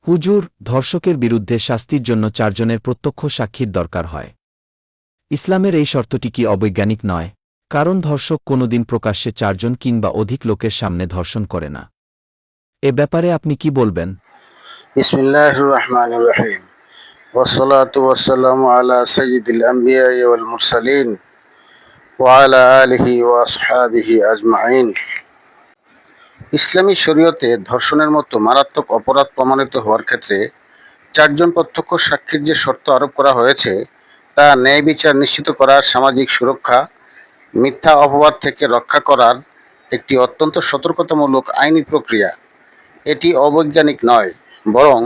হুজুর, ধর্ষকের বিরুদ্ধে শাস্তির জন্য 4 জনের প্রত্যক্ষ সাক্ষীর দরকার হয়। ইসলামের এই শর্তটি কি অবৈজ্ঞানিক নয়? কারণ ধর্ষক কোনোদিন প্রকাশ্যে 4 জন কিংবা অধিক লোকের সামনে ধর্ষণ করে না। এ ব্যাপারে আপনি কি বলবেন? বিসমিল্লাহির রহমানির রহিম। ওয়াসসালাতু ওয়াসসালামু আলা সাইয়্যিদিল আমবিয়া'i ওয়াল মুরসালিন ওয়া আলা আলিহি ওয়া আসহাবিহি আজমাইন। ইসলামী শরীয়তে ধর্ষণের মতো মারাত্মক অপরাধ প্রমাণিত হওয়ার ক্ষেত্রে 4 জন প্রত্যক্ষ সাক্ষীর যে শর্ত আরোপ করা হয়েছে তা ন্যায় বিচার নিশ্চিত করার, সামাজিক সুরক্ষা, মিথ্যা অপবাদ থেকে রক্ষা করার একটি অত্যন্ত সতর্কতামূলক আইনি প্রক্রিয়া। এটি অবৈজ্ঞানিক নয়, বরং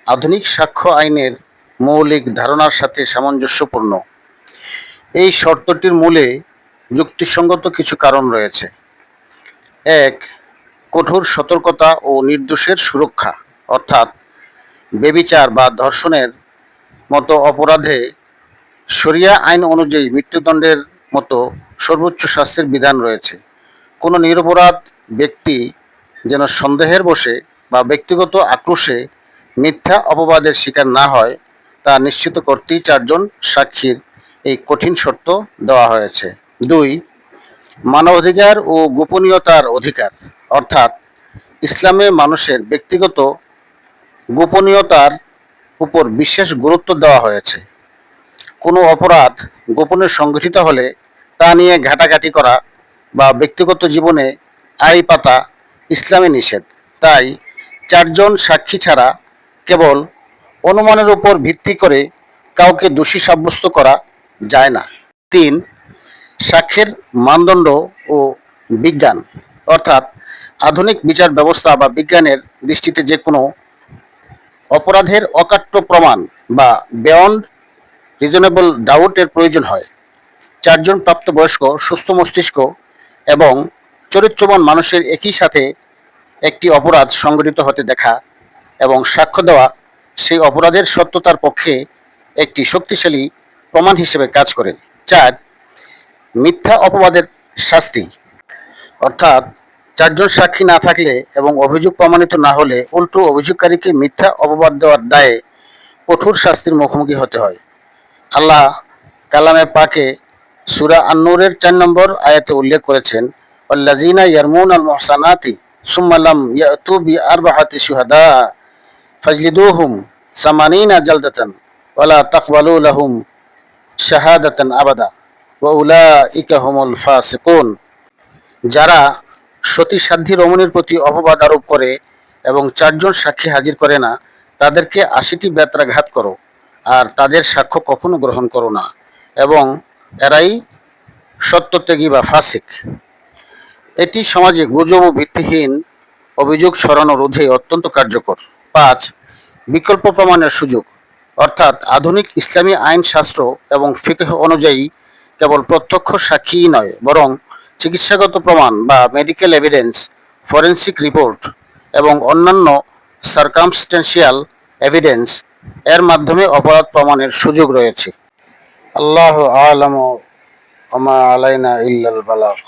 আধুনিক সাক্ষ্য আইনের মৌলিক ধারণার সাথে সামঞ্জস্যপূর্ণ। এই শর্তটির মূলে যুক্তিসঙ্গত কিছু কারণ রয়েছে। 1. কঠোর সতর্কতা ও নির্দোষের সুরক্ষা, অর্থাৎ ব্যভিচার বা ধর্ষণের মতো অপরাধে শরিয়া আইন অনুযায়ী মৃত্যুদণ্ডের মতো সর্বোচ্চ শাস্তির বিধান রয়েছে। কোনো নিরপরাধ ব্যক্তি যেন সন্দেহের বশে বা ব্যক্তিগত আক্রোশে মিথ্যা অপবাদের শিকার না হয় তা নিশ্চিত করতেই 4 জন সাক্ষীর এই কঠিন শর্ত দেওয়া হয়েছে। 2. মানবাধিকার ও গোপনীয়তার অধিকার, অর্থাৎ ইসলামে মানুষের ব্যক্তিগত গোপনীয়তার উপর বিশেষ গুরুত্ব দেওয়া হয়েছে। কোনো অপরাধ গোপনে সংঘটিত হলে তা নিয়ে ঘাটাঘাটি করা বা ব্যক্তিগত জীবনে আড়ি পাতা ইসলামে নিষেধ। তাই 4 জন সাক্ষী ছাড়া কেবল অনুমানের উপর ভিত্তি করে কাউকে দোষী সাব্যস্ত করা যায় না। 3. সাক্ষ্যের মানদণ্ড ও বিজ্ঞান, অর্থাৎ আধুনিক বিচার ব্যবস্থা বা বিজ্ঞানের দৃষ্টিতে যে কোনো অপরাধের অকাট্য প্রমাণ বা বিয়ন্ড রিজনেবল ডাউটের প্রয়োজন হয়। 4 জন প্রাপ্তবয়স্ক, সুস্থ মস্তিষ্ক এবং চরিত্রবান মানুষের একই সাথে একটি অপরাধ সংঘটিত হতে দেখা এবং সাক্ষ্য দেওয়া সেই অপরাধের সত্যতার পক্ষে একটি শক্তিশালী প্রমাণ হিসেবে কাজ করে। 4. মিথ্যা অপবাদের শাস্তি, অর্থাৎ 4 জন সাক্ষী না থাকলে এবং অভিযোগ প্রমাণিত না হলে উল্টো অভিযোগকারীকে মিথ্যা অপবাদ দেওয়ার দায়ে কঠোর শাস্তির মুখোমুখি হতে হয়। আল্লাহ কালামে পাকে সূরা আন-নূরের 4 নম্বর আয়াতে উল্লেখ করেছেন, ওয়াল্লাযীনা ইয়ারমুনাল মুহসানাতি সুম্মা লাম ইয়াতু বিআরবাআতি শুহাদা ফাজলিদুহুম 80 জালদাতান ওয়ালা তাকবালু লাহুম শাহাদাতান আবাদা ওয়া উলাইকা হুমুল ফাসিকুন। যারা সতীসাধ্যী রমণীর প্রতি অপবাদ আরোপ করে এবং 4 জন সাক্ষী হাজির করে না, তাদেরকে 80টি বেত্রাঘাত করো আর তাদের সাক্ষ্য কখনো গ্রহণ করো না, এবং এরাই সত্যত্যাগী বা ফাসিক। এটি সমাজে গুজব ও ভিত্তিহীন অভিযোগ ছড়ানো রোধে অত্যন্ত কার্যকর। 5. বিকল্প প্রমাণের সুযোগ, অর্থাৎ আধুনিক ইসলামী আইনশাস্ত্র এবং ফিকহ অনুযায়ী কেবল প্রত্যক্ষ সাক্ষীই নয়, বরং চিকিৎসাগত প্রমাণ বা মেডিকেল এভিডেন্স, ফরেনসিক রিপোর্ট এবং অন্যান্য সার্কামস্টেন্সিয়াল এভিডেন্স এর মাধ্যমে অপরাধ প্রমাণের সুযোগ রয়েছে। আল্লাহু আ'লামু ওয়া মা আলাইনা ইল্লাল বালাগ।